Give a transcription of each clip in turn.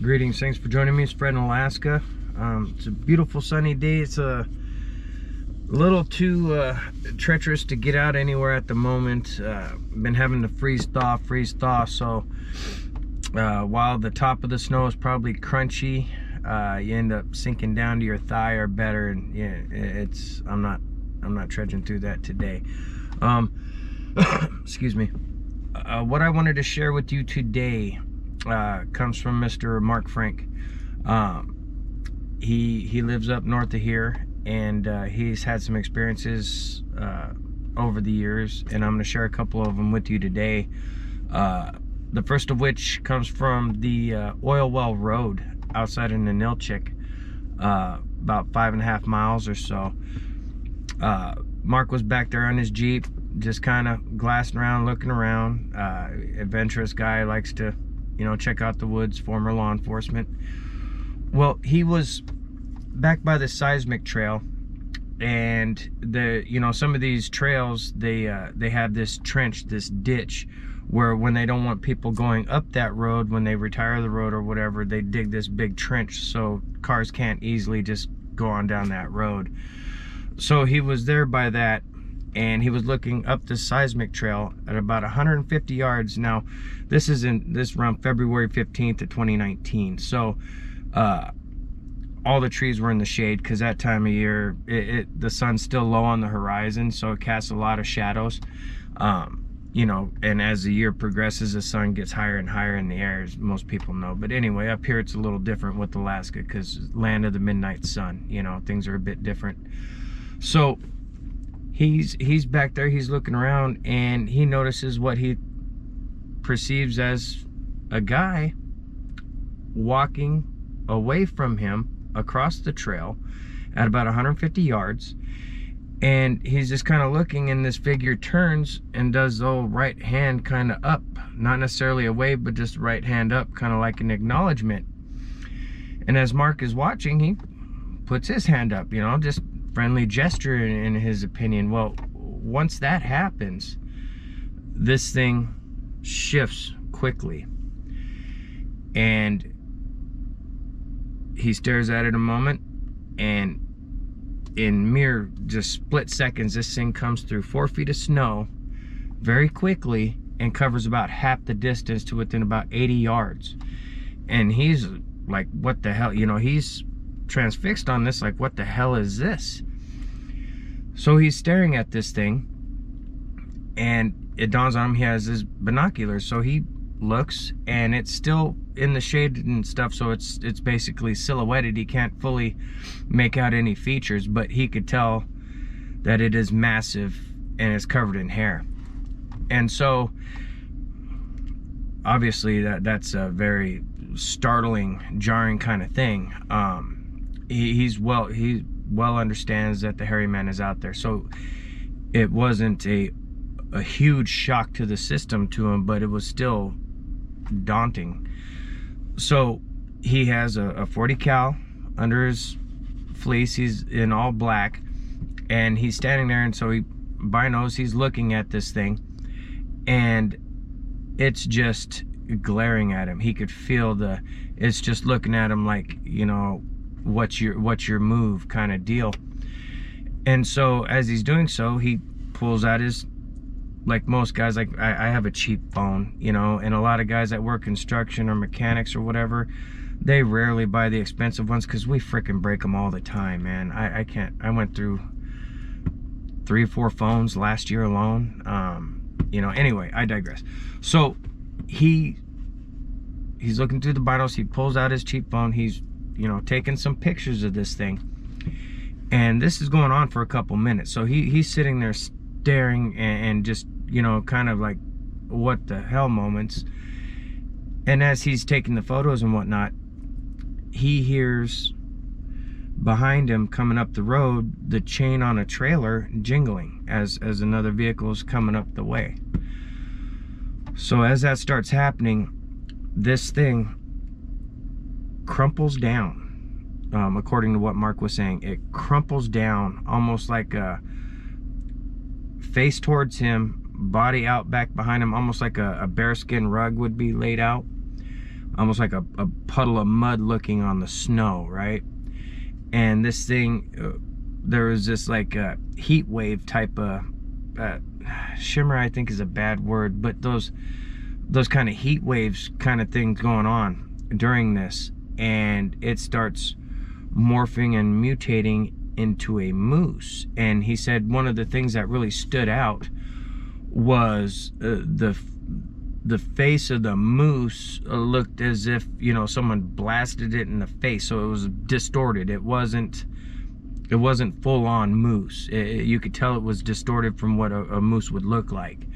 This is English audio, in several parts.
Greetings, thanks for joining me. It's Fred in Alaska. It's a beautiful sunny day. It's a little too treacherous to get out anywhere at the moment. Been having to freeze thaw, so while the top of the snow is probably crunchy, you end up sinking down to your thigh or better, and yeah, I'm not trudging through that today. Excuse me. What I wanted to share with you today comes from Mr. Mark Frank. He lives up north of here, and he's had some experiences over the years, and I'm going to share a couple of them with you today. The first of which comes from the Oilwell Road outside of Ninilchik, about 5.5 miles or so. Mark was back there on his Jeep, just kind of glassing around, looking around. Adventurous guy, likes to, check out the woods, former law enforcement. Well, he was back by the seismic trail, and some of these trails, they have this trench, this ditch, where when they don't want people going up that road, when they retire the road or whatever, they dig this big trench so cars can't easily just go on down that road. So he was there by that, and he was looking up the seismic trail at about 150 yards. Now, this is around February 15th of 2019. So all the trees were in the shade, because that time of year, the sun's still low on the horizon, so it casts a lot of shadows. And as the year progresses, the sun gets higher and higher in the air, as most people know. But anyway, up here it's a little different with Alaska, because land of the midnight sun, things are a bit different. So he's back there, he's looking around, and he notices what he perceives as a guy walking away from him across the trail at about 150 yards. And he's just kind of looking, and this figure turns and does the old right hand kind of up, not necessarily a wave, but just right hand up, kind of like an acknowledgement. And as Mark is watching, he puts his hand up, just friendly gesture in his opinion. Well, once that happens, this thing shifts quickly, and he stares at it a moment, and in mere just split seconds, this thing comes through 4 feet of snow very quickly and covers about half the distance to within about 80 yards. And he's like, what the hell? He's transfixed on this, like, what the hell is this? So he's staring at this thing, and it dawns on him he has his binoculars. So he looks, and it's still in the shade and stuff, so it's basically silhouetted. He can't fully make out any features, but he could tell that it is massive and it's covered in hair. And so obviously that's a very startling, jarring kind of thing. He well understands that the hairy man is out there, so it wasn't a huge shock to the system to him, but it was still daunting. So he has a 40 cal under his fleece. He's in all black, and he's standing there, and so he's looking at this thing, and it's just glaring at him. He could feel it's just looking at him like, what's your move kind of deal. And so as he's doing so, he pulls out his, like most guys, like I have a cheap phone, and a lot of guys that work construction or mechanics or whatever, they rarely buy the expensive ones, because we freaking break them all the time, man. I can't. I went through 3 or 4 phones last year alone. Anyway, I digress. So he's looking through the binos. He pulls out his cheap phone. He's taking some pictures of this thing, and this is going on for a couple minutes. So he's sitting there staring and just kind of like, what the hell moments. And as he's taking the photos and whatnot, he hears behind him, coming up the road, the chain on a trailer jingling as another vehicle is coming up the way. So as that starts happening, this thing crumples down. According to what Mark was saying, it crumples down almost like a face towards him, body out back behind him, almost like a bearskin rug would be laid out. almost like a puddle of mud looking on the snow, right? And this thing, there was this like a heat wave type of shimmer, I think is a bad word, but those kind of heat waves kind of things going on during this, and it starts morphing and mutating into a moose. And he said one of the things that really stood out was the face of the moose looked as if, you know, someone blasted it in the face. So it was distorted. It wasn't full-on moose. You could tell it was distorted from what a moose would look like.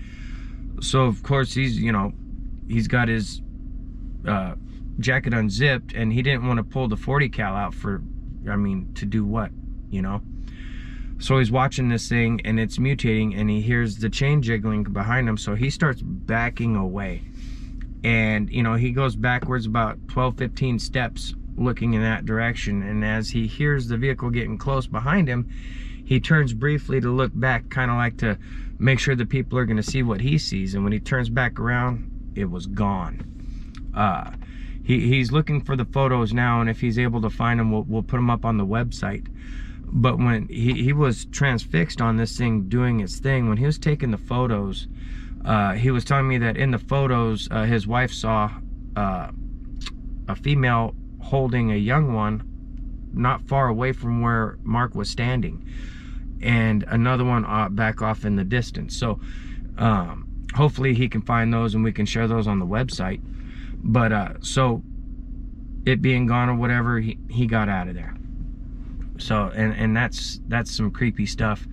So of course he's got his jacket unzipped, and he didn't want to pull the 40 cal out for, I mean, to do what, you know? So he's watching this thing, and it's mutating, and he hears the chain jiggling behind him, so he starts backing away. And, you know, he goes backwards about 12-15 steps looking in that direction, and as he hears the vehicle getting close behind him, he turns briefly to look back, kind of like to make sure the people are going to see what he sees. And when he turns back around, it was gone. He's looking for the photos now, and if he's able to find them, we'll put them up on the website. But when he was transfixed on this thing doing its thing, when he was taking the photos, he was telling me that in the photos, his wife saw a female holding a young one not far away from where Mark was standing, and another one back off in the distance. So hopefully he can find those, and we can share those on the website. But so it being gone or whatever, he got out of there. So and that's some creepy stuff.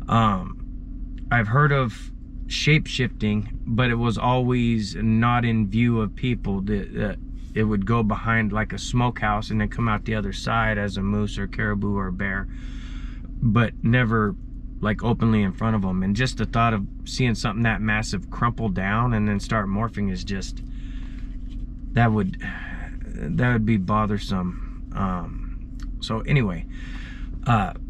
I've heard of shape-shifting, but it was always not in view of people. It would go behind like a smokehouse and then come out the other side as a moose or caribou or bear, but never like openly in front of them. And just the thought of seeing something that massive crumple down and then start morphing is just, that would be bothersome. So anyway,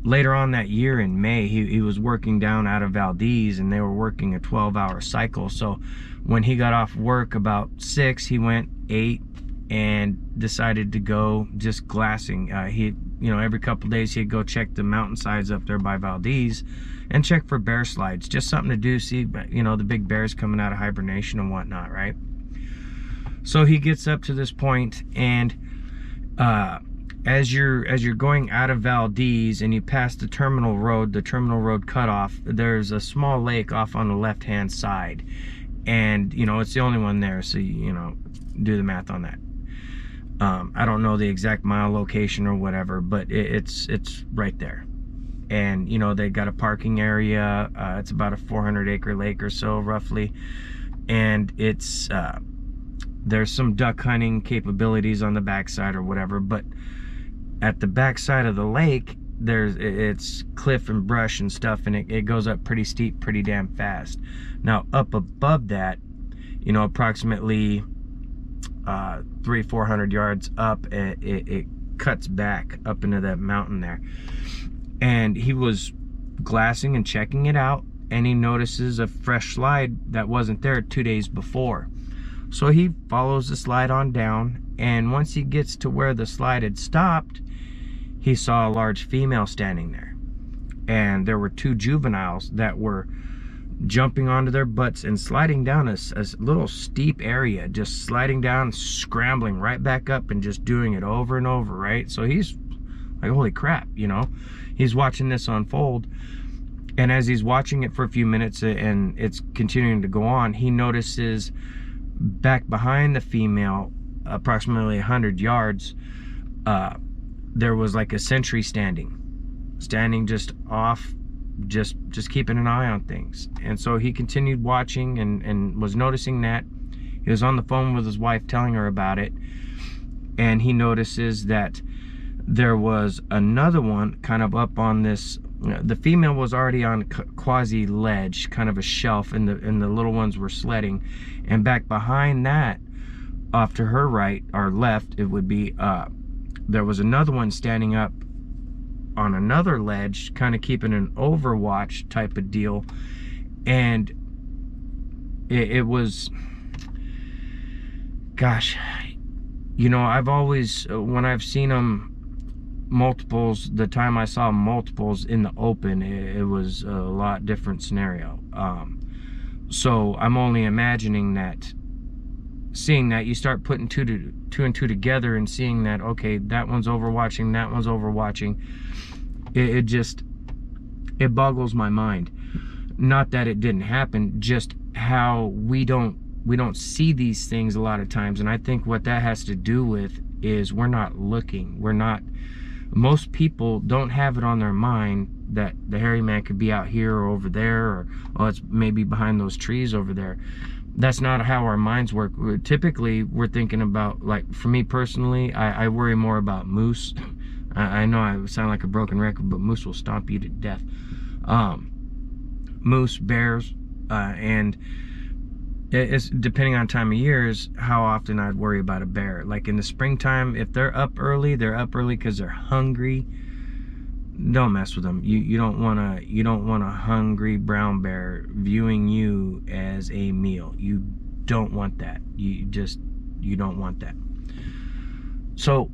later on that year in May, he was working down out of Valdez, and they were working a 12-hour cycle. So when he got off work about 6, he went 8 and decided to go just glassing. Every couple days he'd go check the mountainsides up there by Valdez and check for bear slides, just something to do, see, the big bears coming out of hibernation and whatnot, right? So he gets up to this point, and as you're going out of Valdez and you pass the terminal road cutoff, there's a small lake off on the left-hand side, and it's the only one there, so do the math on that. I don't know the exact mile location or whatever, but it's right there. And they got a parking area. It's about a 400-acre lake or so roughly, and it's there's some duck hunting capabilities on the backside or whatever, but at the backside of the lake, it's cliff and brush and stuff, and it goes up pretty steep, pretty damn fast. Now up above that, approximately 300-400 yards up, it cuts back up into that mountain there. And he was glassing and checking it out, and he notices a fresh slide that wasn't there 2 days before. So he follows the slide on down, and once he gets to where the slide had stopped, he saw a large female standing there. And there were 2 juveniles that were jumping onto their butts and sliding down a little steep area, just sliding down, scrambling right back up, and just doing it over and over, right? So he's like, holy crap, he's watching this unfold. And as he's watching it for a few minutes and it's continuing to go on, he notices back behind the female, approximately 100 yards, there was like a sentry standing just off, just keeping an eye on things. And so he continued watching and was noticing that. He was on the phone with his wife telling her about it, and he notices that there was another one kind of up on this. The female was already on quasi ledge, kind of a shelf, and the little ones were sledding. And back behind that, off to her right or left, it would be there was another one standing up on another ledge, kind of keeping an overwatch type of deal. And it was, gosh, you know, I've always, when I've seen them multiples, the time I saw multiples in the open, it was a lot different scenario. So I'm only imagining that, seeing that, you start putting two and two together and seeing that, okay, that one's overwatching, that one's overwatching. It just, it boggles my mind. Not that it didn't happen, just how we don't see these things a lot of times. And I think what that has to do with is we're not looking. We're not, most people don't have it on their mind that the hairy man could be out here or over there, or, oh, it's maybe behind those trees over there. That's not how our minds work. Typically, we're thinking about, like, for me personally, I worry more about moose. I know I sound like a broken record, but moose will stomp you to death. Moose, bears, and it's depending on time of years how often I'd worry about a bear. Like in the springtime, if they're up early because they're hungry. Don't mess with them. You don't want a hungry brown bear viewing you as a meal. You don't want that. You don't want that. So,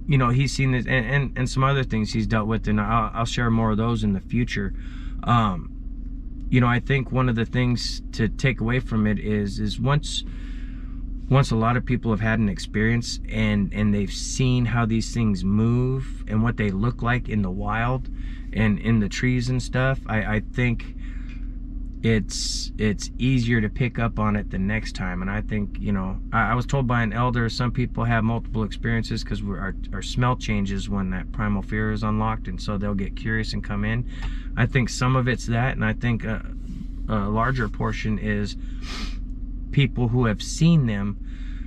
you know, he's seen this and some other things he's dealt with, and I'll share more of those in the future. You know, I think one of the things to take away from it is once a lot of people have had an experience and they've seen how these things move and what they look like in the wild and in the trees and stuff, I think it's easier to pick up on it the next time. And I think, you know, I was told by an elder, some people have multiple experiences because our smell changes when that primal fear is unlocked, and so they'll get curious and come in. I think some of it's that, and I think a larger portion is people who have seen them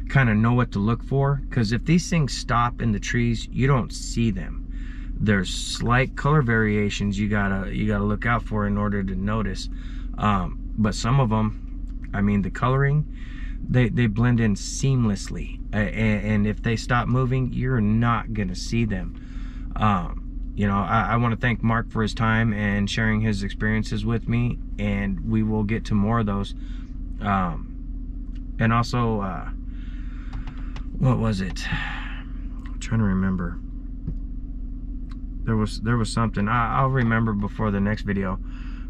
kind of know what to look for, because if these things stop in the trees, you don't see them. There's slight color variations you gotta look out for in order to notice. But some of them, I mean, the coloring, they blend in seamlessly, and if they stop moving, you're not gonna see them. You know, I want to thank Mark for his time and sharing his experiences with me, and we will get to more of those. And also, what was it? I'm trying to remember. There was something I'll remember before the next video.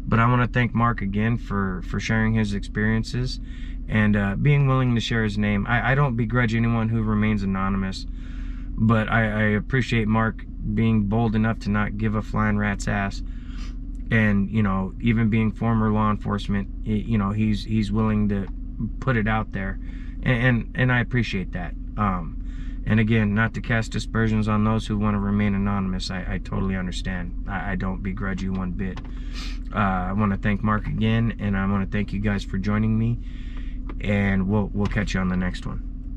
But I want to thank Mark again for sharing his experiences and being willing to share his name. I don't begrudge anyone who remains anonymous, but I appreciate Mark being bold enough to not give a flying rat's ass. And, you know, even being former law enforcement, you know, he's willing to put it out there, and I appreciate that. And again, not to cast aspersions on those who want to remain anonymous. I totally understand. I don't begrudge you one bit. I want to thank Mark again, and I want to thank you guys for joining me, and we'll catch you on the next one.